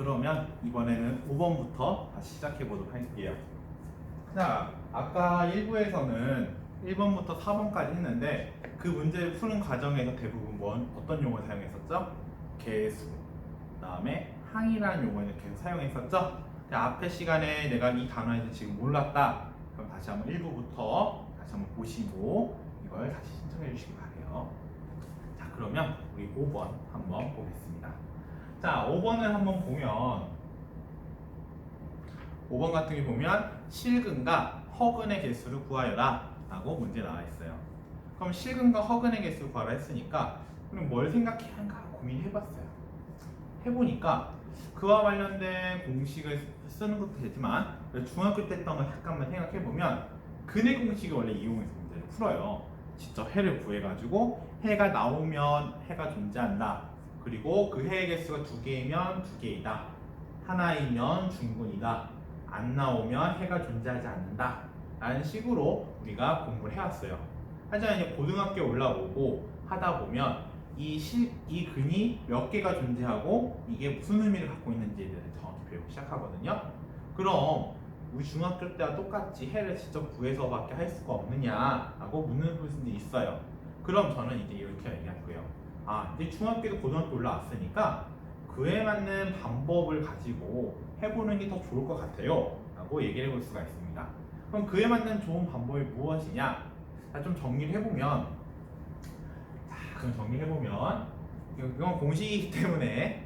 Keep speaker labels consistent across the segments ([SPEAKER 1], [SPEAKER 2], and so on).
[SPEAKER 1] 그러면 이번에는 5번부터 다시 시작해 보도록 할게요. 자, 아까 1부에서는 1번부터 4번까지 했는데 그 문제를 푸는 과정에서 대부분 어떤 용어를 사용했었죠? 개수, 그 다음에 항이라는 용어를 계속 사용했었죠? 앞에 시간에 내가 이 단어에서 지금 몰랐다. 그럼 다시 한번 1부부터 다시 한번 보시고 이걸 다시 신청해 주시기 바래요. 자, 그러면 우리 5번 한번 보겠습니다. 자, 5번을 한번 보면 5번 같은 게 보면 실근과 허근의 개수를 구하여라 라고 문제 나와 있어요. 그럼 실근과 허근의 개수를 구하라 했으니까 그럼 뭘 생각해야 하는가 고민해 봤어요. 해보니까 그와 관련된 공식을 쓰는 것도 되지만 중학교 때 했던 걸 잠깐만 생각해 보면 근의 공식을 원래 이용해서 문제를 풀어요. 직접 해를 구해가지고 해가 나오면 해가 존재한다. 그리고 그 해의 개수가 2개이면 2개이다. 하나이면 중근이다. 안 나오면 해가 존재하지 않는다. 라는 식으로 우리가 공부를 해왔어요. 하지만 이제 고등학교에 올라오고 하다 보면 이 근이 몇 개가 존재하고 이게 무슨 의미를 갖고 있는지에 대해서 정확히 배우기 시작하거든요. 그럼 우리 중학교 때와 똑같이 해를 직접 구해서밖에 할 수가 없느냐라고 묻는 분들이 있어요. 그럼 저는 이제 이렇게 얘기할 거예요. 이제 중학교도 고등학교 올라왔으니까 그에 맞는 방법을 가지고 해보는 게 더 좋을 것 같아요 라고 얘기를 해볼 수가 있습니다. 그럼 그에 맞는 좋은 방법이 무엇이냐? 좀 정리를 해보면 이건 공식이기 때문에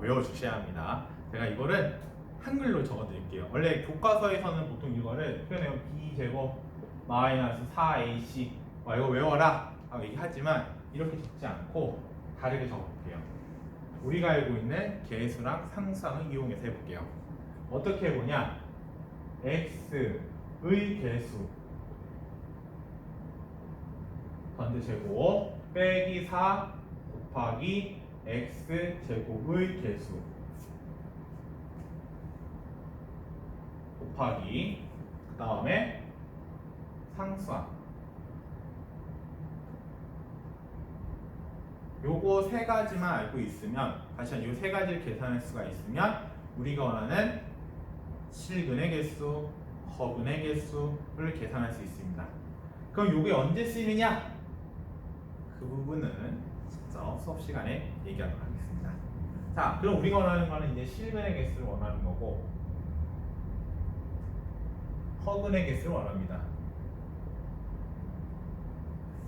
[SPEAKER 1] 외워주셔야 합니다. 제가 이거를 한글로 적어드릴게요. 원래 교과서에서는 보통 이거를 표현해요. b제곱 마이너스 4ac 이거 외워라 라고 얘기하지만 이렇게 적지 않고 다르게 적어볼게요. 우리가 알고 있는 개수랑 상수항을 이용해서 해볼게요. 어떻게 해보냐? x의 개수 전체제곱 빼기 4 곱하기 x제곱의 개수 곱하기 그 다음에 상수항 요거 세 가지만 알고 있으면 다시 한번 요 세 가지를 계산할 수가 있으면 우리가 원하는 실근의 개수, 허근의 개수를 계산할 수 있습니다. 그럼 요게 언제 쓰이느냐? 그 부분은 직접 수업 시간에 얘기하도록 하겠습니다. 자, 그럼 우리가 원하는 거는 이제 실근의 개수를 원하는 거고 허근의 개수를 원합니다.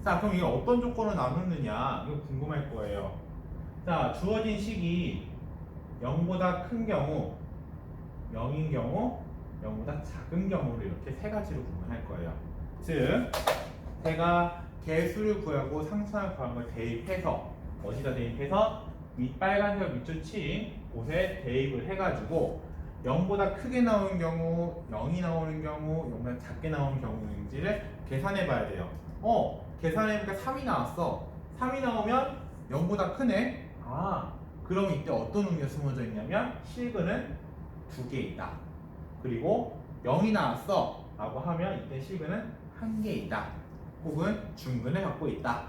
[SPEAKER 1] 자, 그럼 이게 어떤 조건을 나누느냐 이거 궁금할 거예요. 자, 주어진 식이 0보다 큰 경우, 0인 경우, 0보다 작은 경우를 이렇게 세 가지로 구분할 거예요. 즉, 제가 개수를 구하고 상수항을 구하는 걸 대입해서 어디다 대입해서 빨간색 밑줄 친 곳에 대입을 해가지고 0보다 크게 나오는 경우, 0이 나오는 경우, 0보다 작게 나오는 경우인지를 계산해 봐야 돼요. 계산해보니까 3이 나왔어. 3이 나오면 0보다 크네. 그럼 이때 어떤 의미가 숨어져 있냐면 실근은 2개이다. 그리고 0이 나왔어 라고 하면 이때 실근은 1개이다. 혹은 중근을 갖고 있다.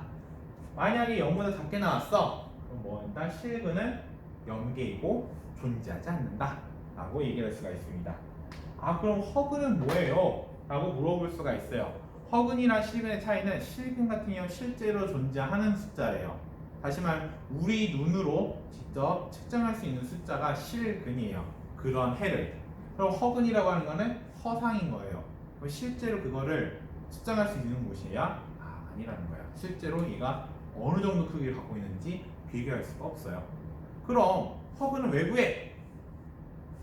[SPEAKER 1] 만약에 0보다 작게 나왔어. 그럼 일단 실근은 0개이고 존재하지 않는다 라고 얘기할 수가 있습니다. 그럼 허근은 뭐예요? 라고 물어볼 수가 있어요. 허근이랑 실근의 차이는 실근 같은 경우 실제로 존재하는 숫자예요. 다시 말하면 우리 눈으로 직접 측정할 수 있는 숫자가 실근이에요. 그런 해를. 그럼 허근이라고 하는 거는 허상인 거예요. 그럼 실제로 그거를 측정할 수 있는 곳이야? 아니라는 거예요. 실제로 얘가 어느 정도 크기를 갖고 있는지 비교할 수가 없어요. 그럼 허근은 왜 구해?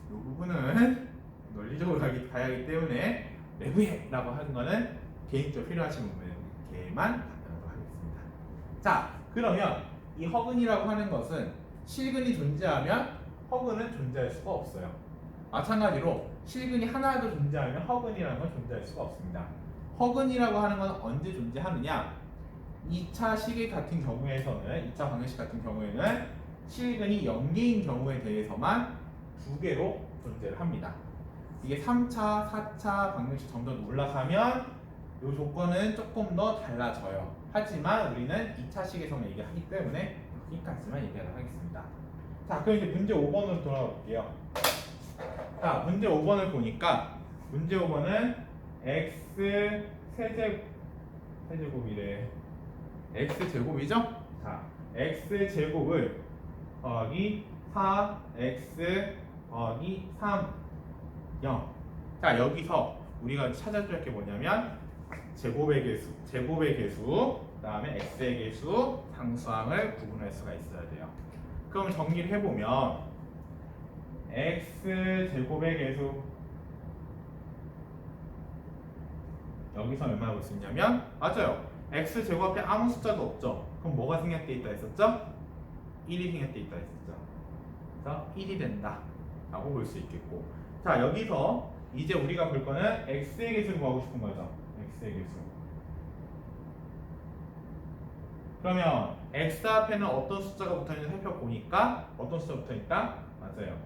[SPEAKER 1] 이 부분은 논리적으로 가야 하기 때문에 왜 구해? 라고 하는 거는 개인적으로 필요하신 분에게만 답변하도록 하겠습니다. 자, 그러면 이 허근이라고 하는 것은 실근이 존재하면 허근은 존재할 수가 없어요. 마찬가지로 실근이 하나도 존재하면 허근이라는 건 존재할 수가 없습니다. 허근이라고 하는 건 언제 존재하느냐? 2차 시계 같은 경우에서는 2차 방정식 같은 경우에는 실근이 0개인 경우에 대해서만 2개로 존재를 합니다. 이게 3차, 4차 방정식 점점 올라가면 이 조건은 조금 더 달라져요. 하지만 우리는 2차 식에서만 얘기하기 때문에 여기까지만 얘기하도록 하겠습니다. 자, 그럼 이제 문제 5번으로 돌아올게요. 자, 문제 5번을 보니까 문제 5번은 x 세제곱이래. x 제곱이죠? 자, x 제곱을 더하기 4x 더하기 3 0. 자, 여기서 우리가 찾아줘야 할 게 뭐냐면 제곱의 개수, 그다음에 x의 개수, 상수항을 구분할 수가 있어야 돼요. 그럼 정리를 해보면 x 제곱의 개수 여기서 얼마나 볼 수 있냐면 맞아요. x 제곱 앞에 아무 숫자도 없죠. 그럼 뭐가 생략돼 있다 했었죠? 1이 생략돼 있다 했었죠. 그래서 1이 된다 라고 볼 수 있겠고, 자 여기서 이제 우리가 볼 거는 x의 개수를 구하고 싶은 거죠. x의 개수. 그러면 x 앞에는 어떤 숫자가 붙어있는지 살펴보니까 어떤 숫자가 붙어있다? 맞아요.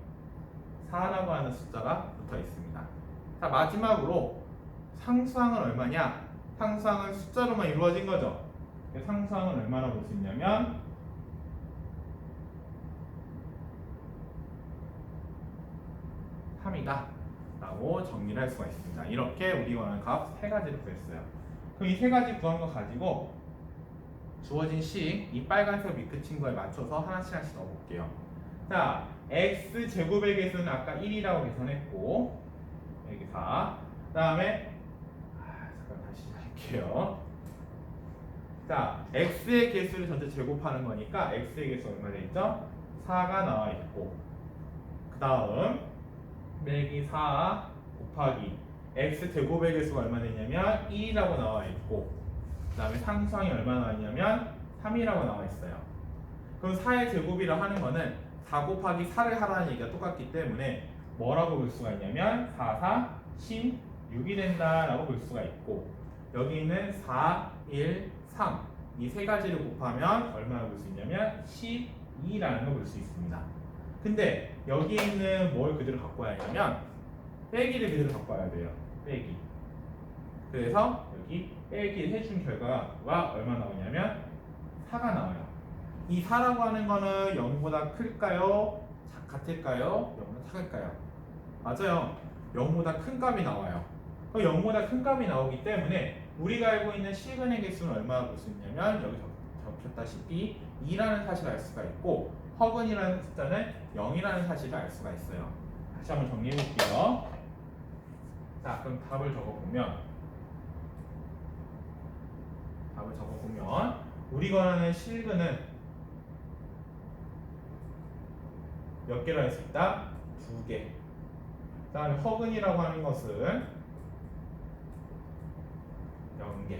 [SPEAKER 1] 4라고 하는 숫자가 붙어 있습니다. 자, 마지막으로 상수항은 얼마냐? 상수항은 숫자로만 이루어진 거죠. 상수항은 얼마나 볼 수 있냐면 3이다 라고 정리를 할 수가 있습니다. 이렇게 우리 원하는 값 3가지를 구했어요. 그럼 이 3가지 구한 거 가지고 주어진 식, 이 빨간색 밑그 친구에 맞춰서 하나씩 넣어볼게요. 자, x 제곱의 개수는 아까 1이라고 계산했고 여기 4. 그 다음에 잠깐 다시 할게요. 자, x의 개수를 전체 제곱하는 거니까 x의 개수 얼마 돼 있죠? 4가 나와 있고, 그 다음 빼기 4 곱하기 x 제곱의 개수가 얼마 되냐면 1이라고 나와 있고, 그 다음에 상수항이 얼마 나와 있냐면 3이라고 나와 있어요. 그럼 4의 제곱이라 하는 거는 4 곱하기 4를 하라는 얘기가 똑같기 때문에 뭐라고 볼 수가 있냐면 4, 4, 16이 된다라고 볼 수가 있고, 여기 있는 4, 1, 3 이 세 가지를 곱하면 얼마나 볼 수 있냐면 12라는 걸 볼 수 있습니다. 근데 여기 있는 뭘 그대로 갖고 와야 하냐면 빼기를 그대로 갖고 와야 돼요. 빼기. 그래서 여기 빼기를 해준 결과가 얼마 나오냐면 4가 나와요. 이 4라고 하는 거는 0보다 클까요? 같을까요? 0보다 작을까요? 맞아요. 0보다 큰 값이 나와요. 0보다 큰 값이 나오기 때문에 우리가 알고 있는 실근의 개수는 얼마나 볼 수 있냐면 여기 적혔다시피 2라는 사실을 알 수가 있고, 허근이라는 숫자는 0이라는 사실을 알 수가 있어요. 다시 한번 정리해 볼게요. 자, 그럼 답을 적어보면 우리가 원하는 실근은 몇 개로 할 수 있다? 2개. 그 다음에 허근이라고 하는 것은 0개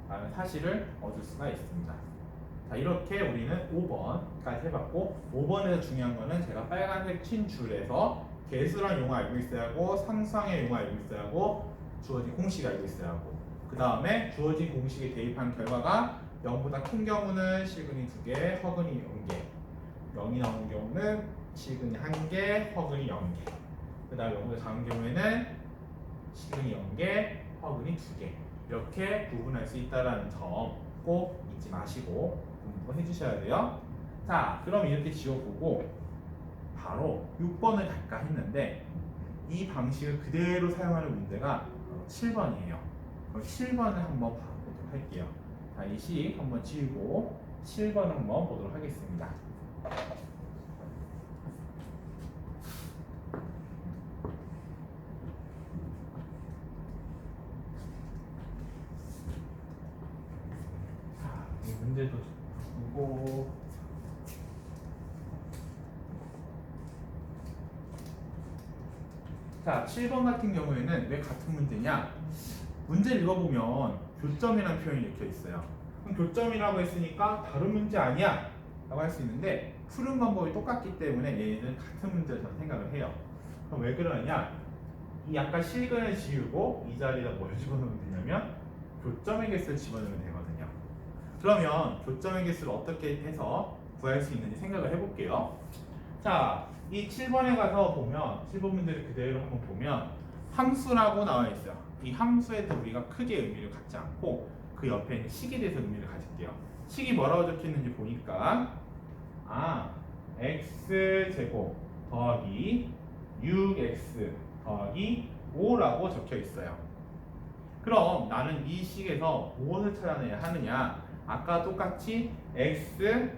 [SPEAKER 1] 라는 사실을 얻을 수가 있습니다. 자, 이렇게 우리는 5번까지 해봤고, 5번에서 중요한 거는 제가 빨간색 친 줄에서 개수란 용어 알고 있어야 하고, 상수항의 용어 알고 있어야 하고, 주어진 공식 알고 있어야 하고, 그 다음에 주어진 공식에 대입한 결과가 0보다 큰 경우는 실근이 2개, 허근이 0개, 0이 나오는 경우는 실근이 1개, 허근이 0개, 그 다음에 0보다 작은 경우에는 실근이 0개, 허근이 2개, 이렇게 구분할 수 있다는 점 꼭 잊지 마시고 공부 해주셔야 돼요. 자, 그럼 이렇게 지워보고 바로 6번을 갈까 했는데 이 방식을 그대로 사용하는 문제가 7번이에요. 그럼 7번을 한번 봐보도록 할게요. 자, 이 식 한번 지우고 7번 한번 보도록 하겠습니다. 문제도 보고, 자 7번 같은 경우에는 왜 같은 문제냐, 문제를 읽어보면 교점이라는 표현이 이렇게 있어요. 그럼 교점이라고 했으니까 다른 문제 아니야 라고 할 수 있는데 푸는 방법이 똑같기 때문에 얘는 같은 문제를 저는 생각을 해요. 그럼 왜 그러냐, 이 약간 실근을 지우고 이 자리에다 뭘 집어넣으면 되냐면 교점의 개수를 집어넣으면 되거든요. 그러면 교점의 개수를 어떻게 해서 구할 수 있는지 생각을 해볼게요. 자, 이 7번에 가서 보면 7번 문제를 그대로 한번 보면 함수라고 나와 있어요. 이 함수에 대해서 우리가 크게 의미를 갖지 않고 그 옆에 있는 식에 대해서 의미를 가질게요. 식이 뭐라고 적혀있는지 보니까 x제곱 더하기 6x 더하기 5라고 적혀 있어요. 그럼 나는 이 식에서 무엇을 찾아내야 하느냐? 아까 똑같이 x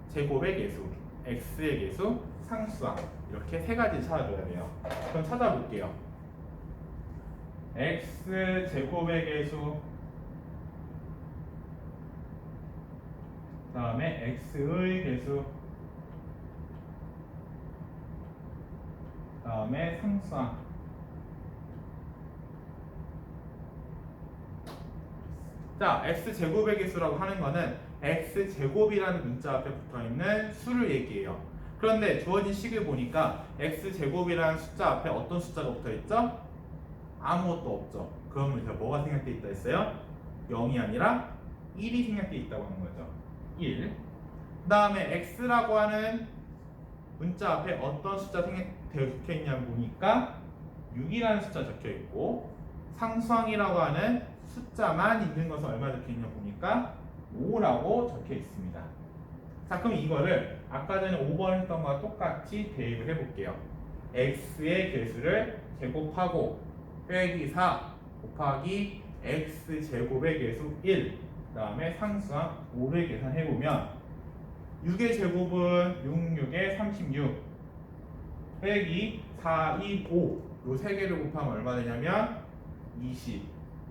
[SPEAKER 1] 제곱의 개수, x의 개수, 상수항 이렇게 세 가지 찾아줘야 돼요. 그럼 찾아볼게요. x 제곱의 개수, 다음에 x의 개수, 다음에 상수항. 자, x제곱의 개수라고 하는 거는 x제곱이라는 문자 앞에 붙어있는 수를 얘기해요. 그런데 주어진 식을 보니까 x제곱이라는 숫자 앞에 어떤 숫자가 붙어있죠? 아무것도 없죠. 그러면 이제 뭐가 생략되어 있다 했어요? 0이 아니라 1이 생략되어 있다고 하는 거죠. 1. 그 다음에 x라고 하는 문자 앞에 어떤 숫자 적혀 있냐고 보니까 6이라는 숫자 적혀 있고, 상수항이라고 하는 숫자만 있는 것은 얼마 적혀 있냐 보니까 5라고 적혀 있습니다. 자, 그럼 이거를 아까 전에 5번 했던 거와 똑같이 대입을 해볼게요. x의 개수를 제곱하고 빼기 4 곱하기 x제곱의 개수 1, 그 다음에 상수항 5를 계산해보면 6의 제곱은 6, 6에 36 빼기 4, 2, 5 요 세 개를 곱하면 얼마 되냐면 20.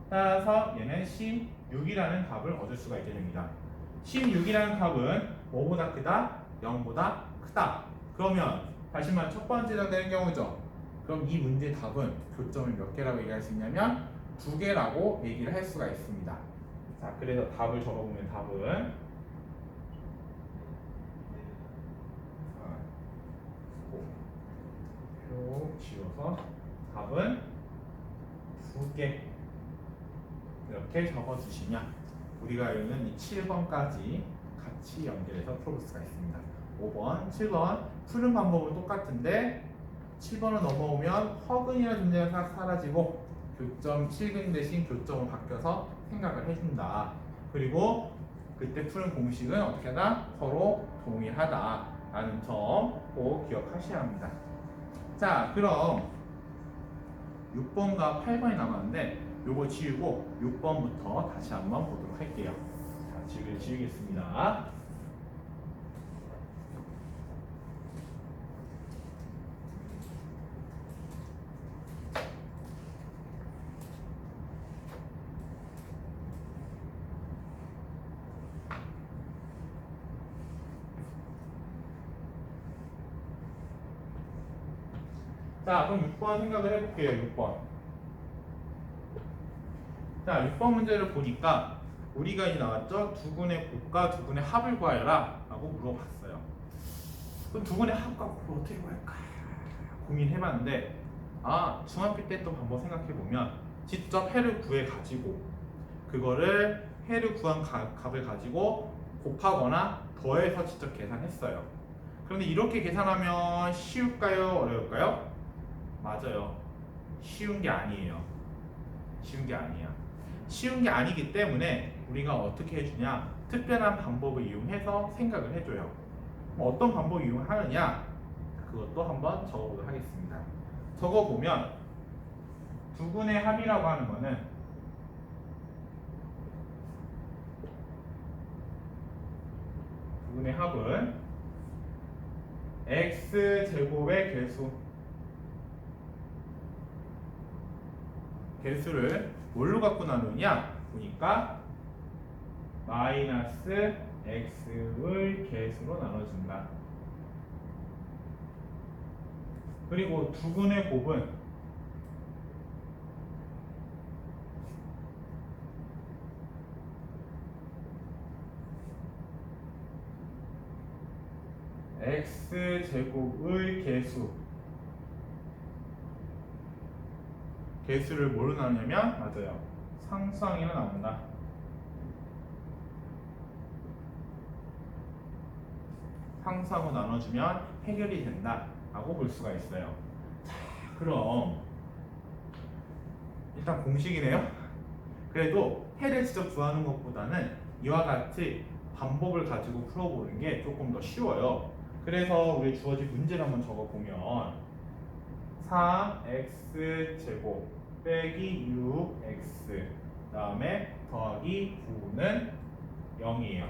[SPEAKER 1] 따라서 얘는 16이라는 값을 얻을 수가 있게 됩니다. 16이라는 값은 뭐보다 크다? 0보다 크다. 그러면 다시 말해 첫 번째 해당되는 경우죠. 그럼 이 문제의 답은 교점을 몇 개라고 얘기할 수 있냐면 2개라고 얘기를 할 수가 있습니다. 자, 그래서 답을 적어보면 답은 표 지워서 답은 2개 이렇게 적어주시면 우리가 읽는 이 7번까지 같이 연결해서 풀어볼 수가 있습니다. 5번, 7번 푸는 방법은 똑같은데 7번을 넘어오면 허근이라는 존재가 사라지고 교점 7근 대신 교점으로 바뀌어서 생각을 해준다. 그리고 그때 푸는 공식은 어떻게 하다? 서로 동일하다 라는 점 꼭 기억하셔야 합니다. 자, 그럼 6번과 8번이 남았는데 요거 지우고 6번부터 다시 한번 보도록 할게요. 자, 지우겠습니다. 자, 그럼 6번 생각을 해볼게요. 6번. 자, 6번 문제를 보니까 우리가 이제 나왔죠? 두 군의 곱과 두 군의 합을 구하여라 라고 물어봤어요. 그럼 두 군의 합과 곱을 어떻게 구할까 고민해봤는데, 중학교 때 또 방법 생각해보면 직접 해를 구해가지고 그거를 해를 구한 값을 가지고 곱하거나 더해서 직접 계산했어요. 그런데 이렇게 계산하면 쉬울까요? 어려울까요? 맞아요. 쉬운 게 아니에요. 쉬운 게 아니야. 쉬운 게 아니기 때문에 우리가 어떻게 해주냐? 특별한 방법을 이용해서 생각을 해줘요. 어떤 방법을 이용하느냐? 그것도 한번 적어보도록 하겠습니다. 적어보면 두 군의 합이라고 하는 거는 두 군의 합은 x제곱의 개수를 뭘로 갖고 나누냐 보니까 마이너스 x의 개수로 나눠준다. 그리고 두 군의 곱은 x제곱의 개수를 뭘로 나누냐면 맞아요. 상수항으로 나온다. 상수항으로 나눠주면 해결이 된다 라고 볼 수가 있어요. 자, 그럼 일단 공식이네요. 그래도 해를 직접 구하는 것보다는 이와 같이 방법을 가지고 풀어보는 게 조금 더 쉬워요. 그래서 우리 주어진 문제를 한번 적어보면 4x 제곱 빼기 6x 그 다음에 더하기 9는 0이에요.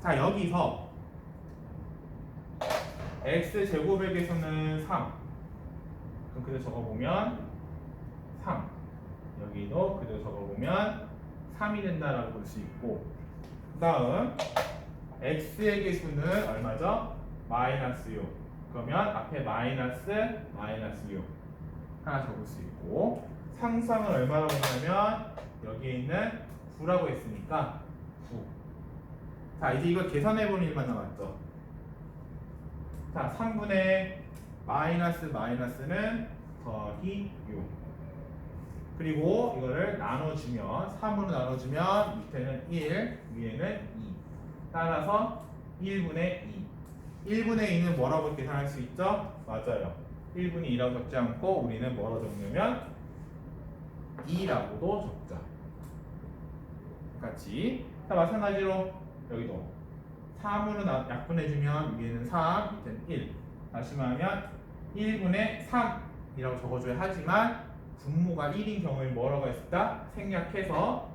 [SPEAKER 1] 자, 여기서 x 제곱의 개수는 3. 그럼 그대로 적어보면 3. 여기도 그대로 적어보면 3이 된다라고 볼 수 있고, 그 다음 x의 개수는 얼마죠? 마이너스 6. 그러면 앞에 마이너스 6 하나 적을 수 있고, 상수항을 얼마라고 하냐면 여기에 있는 9라고 했으니까 9. 자, 이제 이걸 계산해보는 일만 남았죠. 자, 3분의 마이너스는 더하기 6. 그리고 이거를 나눠주면 3으로 나눠주면 밑에는 1, 위에는 2. 따라서 1분의 2. 1분의 2는 뭐라고 계산할 수 있죠? 맞아요. 1분의 2라고 적지 않고 우리는 뭐라고 적냐면 2라고도 적자. 같이. 자, 마찬가지로 여기도 3으로 약분해주면 위에는 3, 밑에는 1. 다시 말하면 1분의 3이라고 적어줘야 하지만 분모가 1인 경우에 뭐라고 했다? 생략해서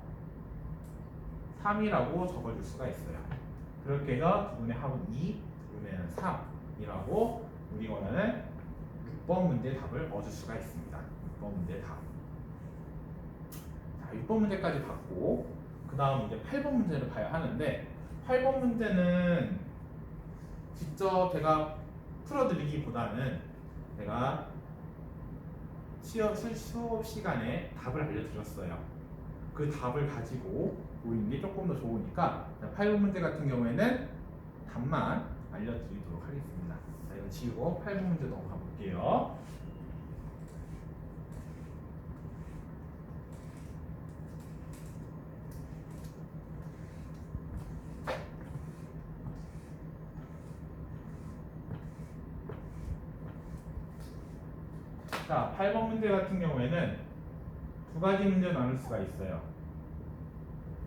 [SPEAKER 1] 3이라고 적어줄 수가 있어요. 그렇게 해서 두 분의 합은 2, 두 분의 3이라고 우리 원하는 6번 문제의 답을 얻을 수가 있습니다. 6번 문제의 답. 자, 6번 문제까지 봤고, 그 다음 이제 8번 문제를 봐야 하는데, 8번 문제는 직접 제가 풀어드리기보다는 제가 수업 시간에 답을 알려드렸어요. 그 답을 가지고 보이는 게 조금 더 좋으니까 8번 문제 같은 경우에는 답만 알려드리도록 하겠습니다. 자, 이건 지우고 8번 문제 넘어가 볼게요. 자, 8번 문제 같은 경우에는 두 가지 문제로 나눌 수가 있어요.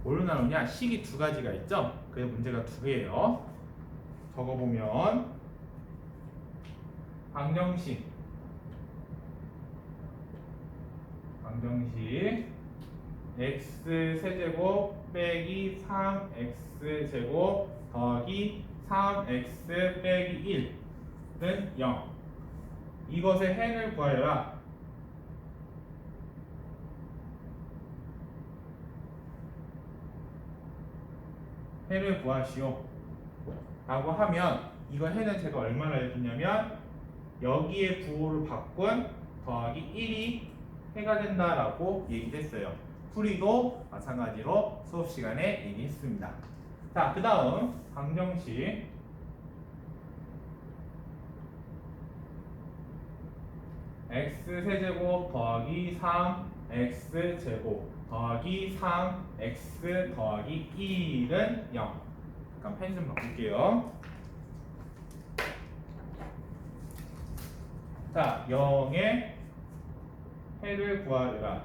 [SPEAKER 1] 뭘로 나누냐? 식이 두 가지가 있죠? 그래서 문제가 두 개예요. 적어보면 방정식 x 세제곱 빼기 3x 제곱 더하기 3x 빼기 1은 0. 이것의 해를 구하여라. 해를 구하시오 라고 하면, 이거 해는 제가 얼마나 알려줬냐면 여기에 부호를 바꾼 더하기 1이 해가 된다라고 얘기했어요. 풀이도 마찬가지로 수업 시간에 얘기했습니다. 자, 그 다음 방정식 x 세제곱 더하기 3x 제곱 더하기 3x 더하기 1은 0. 잠깐 펜 좀 바꿀게요. 자, 0의 해를 구하라.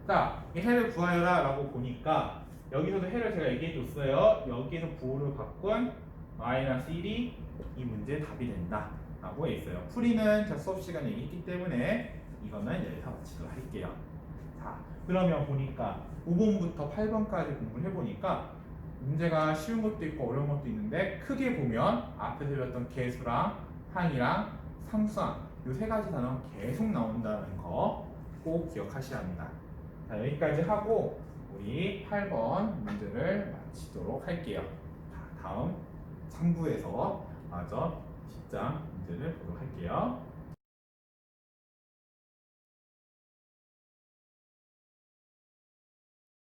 [SPEAKER 1] 자, 이 해를 구하여라 라고 보니까 여기서도 해를 제가 얘기해 줬어요. 여기에서 부호를 바꾼 마이너스 1이 이 문제의 답이 된다 라고 했어요. 풀이는 제 수업 시간에 얘기했기 때문에 이거는 여기서 마치도록 할게요. 자, 그러면 보니까 5번부터 8번까지 공부를 해보니까 문제가 쉬운 것도 있고 어려운 것도 있는데, 크게 보면 앞에서 배웠던 계수랑 항이랑 상수항 이 세 가지 단어가 계속 나온다는 거 꼭 기억하셔야 합니다. 자, 여기까지 하고 우리 8번 문제를 마치도록 할게요. 자, 다음 3부에서 마저 직장 문제를 보도록 할게요.